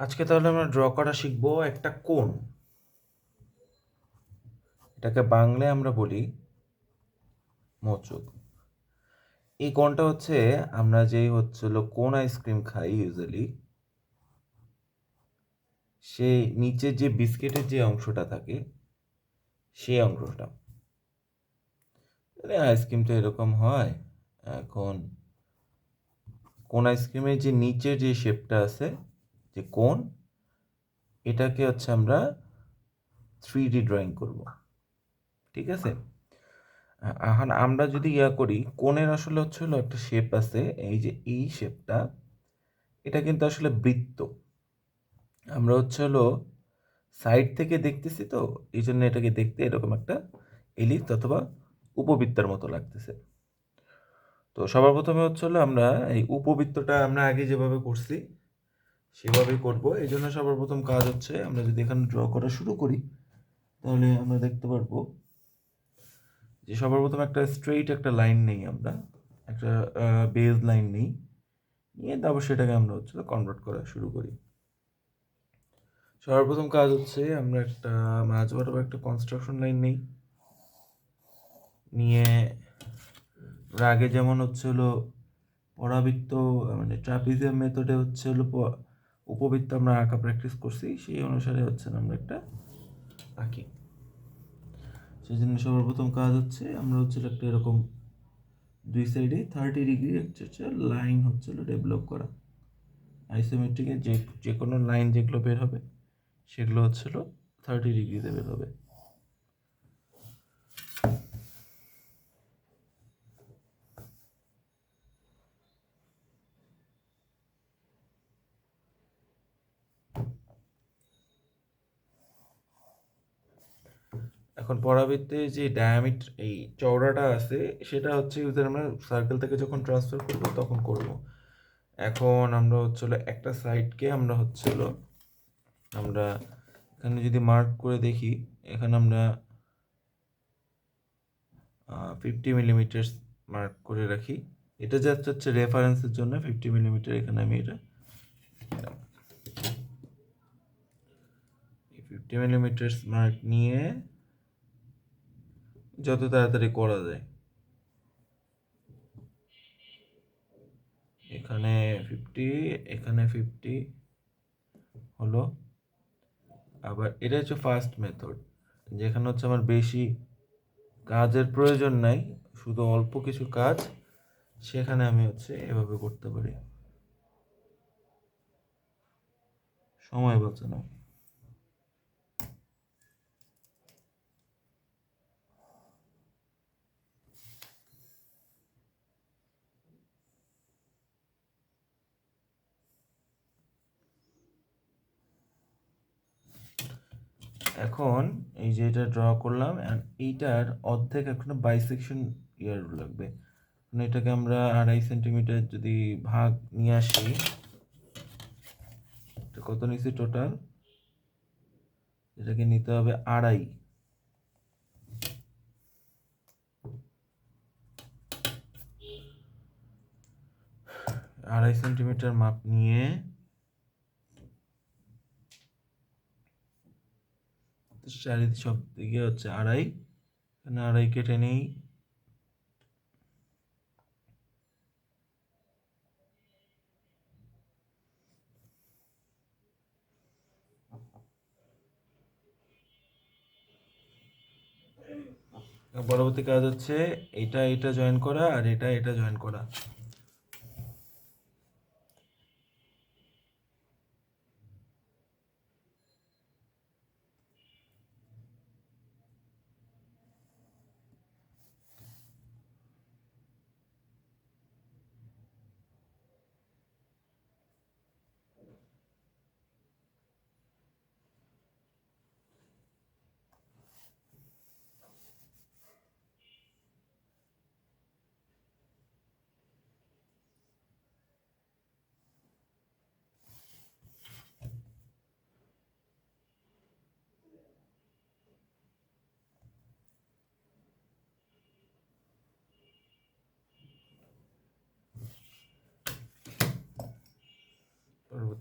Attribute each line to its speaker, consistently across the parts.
Speaker 1: আজকে তাহলে আমরা ড্র করা শিখবো একটা কোণ। এটাকে বাংলায় আমরা বলি মোচক। এই কোণটা হচ্ছে আমরা যেই হচ্ছিল কোন আইসক্রিম খাই ইউজুয়ালি, সেই নিচের যে বিস্কিটের যে অংশটা থাকে সেই অংশটা। আইসক্রিম তো এরকম হয়। এখন কোন আইসক্রিমের যে নিচের যে শেপটা আছে, যে কোণ, এটাকে হচ্ছে আমরা 3D ড্রয়িং করব। ঠিক আছে? এখন আমরা যদি করি, কোণের আসলে হচ্ছে হলো একটা শেপ আছে, এই যে এই শেপটা, এটা কিন্তু আসলে বৃত্ত। আমরা হচ্ছে হলো সাইড থেকে দেখতেছি, তো এই জন্য এটাকে দেখতে এরকম একটা এলিপ্স অথবা উপবৃত্তের মতো লাগতেছে। তো সবার প্রথমে হচ্ছে হলো আমরা এই উপবৃত্তটা আমরা আগে যেভাবে করছি সেভাবেই করব। এই জন্য সবার প্রথম কাজ হচ্ছে, আমরা যদি এখানে ড্র করা শুরু করি তাহলে আমরা দেখতে পারবো যে সবার প্রথম একটা স্ট্রেইট একটা লাইন নেই, আমরা একটা বেজ লাইন নেই, নিয়ে তারপর সেটাকে আমরা হচ্ছে কনভার্ট করা শুরু করি। সবার প্রথম কাজ হচ্ছে আমরা একটা মাঝ বরাবর একটা কনস্ট্রাকশন লাইন নেই, নিয়ে আমরা আগে যেমন হচ্ছে হলো পরাবৃত্ত মানে ট্রাপিজিয়াম মেথডে হচ্ছে হলো উপবৃত্ত আমরা আঁকা প্র্যাকটিস করছি, সেই অনুসারে হচ্ছে আমরা একটা আঁকি। সেই জন্য সবার প্রথম কাজ হচ্ছে আমরা হচ্ছে একটা এরকম দুই সাইডে 30 ডিগ্রি একটা লাইন হচ্ছে ডেভেলপ করা। আইসোমেট্রিকের যে কোনো লাইন যেগুলো বের হবে সেগুলো হচ্ছে 30 ডিগ্রিতে বের হবে। এখন পরাবৃত্তে যে ডায়ামিটার এই চওড়াটা আছে সেটা হচ্ছে ইউজার আমরা সার্কেল থেকে যখন ট্রান্সফার করব তখন করব। এখন আমরা হচ্ছে একটা সাইডকে আমরা হচ্ছে আমরা এখানে যদি মার্ক করে দেখি, এখানে আমরা 50 মিলিমিটার মার্ক করে রাখি। এটা জাস্ট হচ্ছে রেফারেন্সের জন্য 50 মিলিমিটার, এখানে আমি এটা 50 মিলিমিটার মার্ক নিয়ে যত তাড়াতাড়ি করা যায়, এখানে 50, এখানে 50 হলো। আবার এটা হচ্ছে ফার্স্ট মেথড, যেখানে হচ্ছে আমার বেশি কাজের প্রয়োজন নাই, শুধু অল্প কিছু কাজ, সেখানে আমি হচ্ছে এভাবে করতে পারি, সময় বাঁচানো। এখন এই যে এটা ড্র করলাম, এইটার অর্ধেক এখনো বাইসেকশন লাগবে। এটাকে আমরা 2.5 সেন্টিমিটার যদি ভাগ নিয়ে আসি, কত নিচ্ছি টোটাল, এটাকে নিতে হবে 2.5 সেন্টিমিটার মাপ নিয়ে চারিদিকে সব দিকে হচ্ছে 2.5, এখানে 2.5 কেটে নেই। পরবর্তী কাজ হচ্ছে এটা জয়েন করা আর এটা জয়েন করা।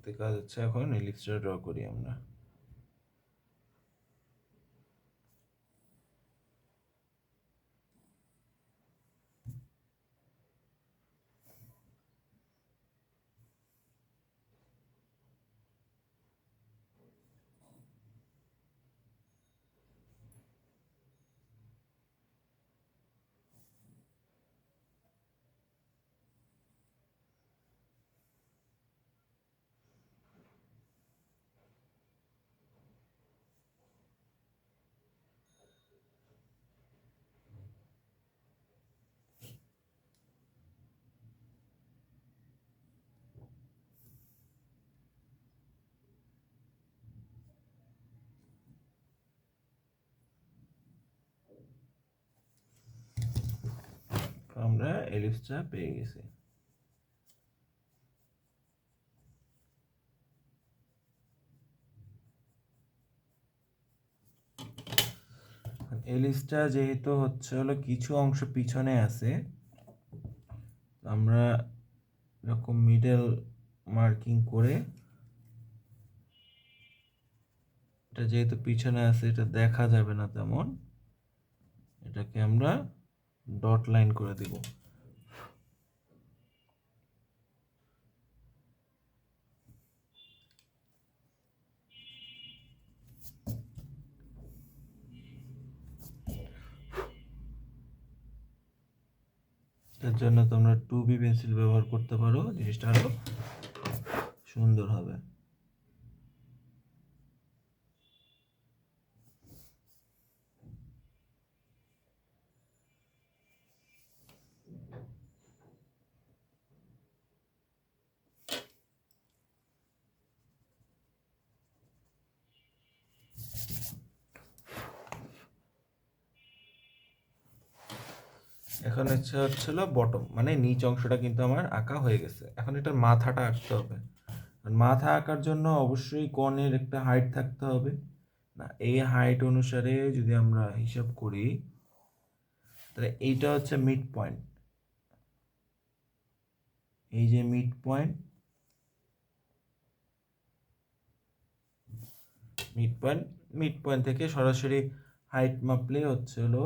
Speaker 1: পরবর্তী কাজ হচ্ছে এখন এলিপসটা ড্র করি আমরা। আমরা এলিপসটা পেয়ে গেছি। এলিপসটা যেহেতু হচ্ছে হলো কিছু অংশ পিছনে আছে, আমরা এরকম মিডল মার্কিং করে, এটা যেহেতু পিছনে আছে এটা দেখা যাবে না তেমন, এটাকে আমরা ডট লাইন করে দেব। এর জন্য তোমরা 2B পেন্সিল ব্যবহার করতে পারো, জিনিসটা আরো সুন্দর হবে। এখন হচ্ছিল বটম, মানে নিচ অংশটা কিন্তু আমার আঁকা হয়ে গেছে। এখন এটার মাথাটা আঁকতে হবে। মাথা আঁকার জন্য অবশ্যই কোণের একটা হাইট থাকতে হবে। না, এই হাইট অনুসারে যদি আমরা হিসাব করি তাহলে এইটা হচ্ছে মিড পয়েন্ট। এই যে মিড পয়েন্ট, মিড পয়েন্ট থেকে সরাসরি হাইট মাপলে হচ্ছে হলো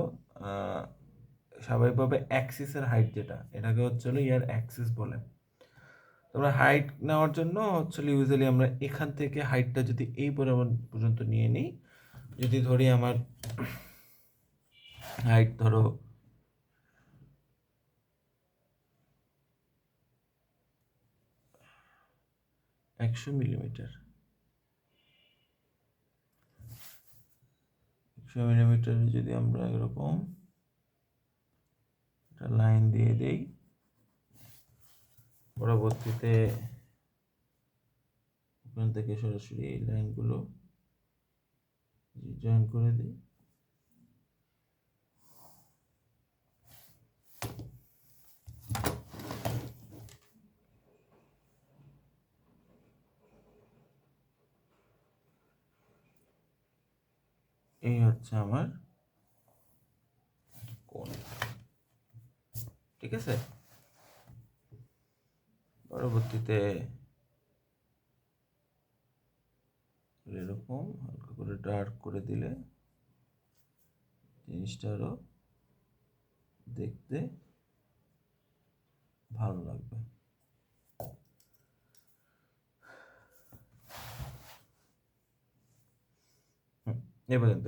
Speaker 1: স্বাভাবিকভাবে অ্যাক্সিসের হাইট, যেটা এটাকে হচ্ছে হলো ইয়ার অ্যাক্সিস বলে। তোমরা হাইট নেওয়ার জন্য হচ্ছে ইউজুয়ালি আমরা এখান থেকে হাইটটা যদি এই বরাবর পর্যন্ত নিয়ে নিই, যদি ধরি আমার হাইট ধরো 100 মিলিমিটার, 100 মিলিমিটার যদি আমরা এরকম একটা লাইন দিয়ে দেই, পরবর্তীতে ওখান থেকে সরাসরি এই লাইনগুলো জয়েন করে দিই। এই হচ্ছে আমার কোণ, ঠিক আছে। পরবর্তীতে এরকম হালকা করে ডার্ক করে দিলে জিনিসটা আরো দেখতে ভালো লাগবে। এ পর্যন্ত।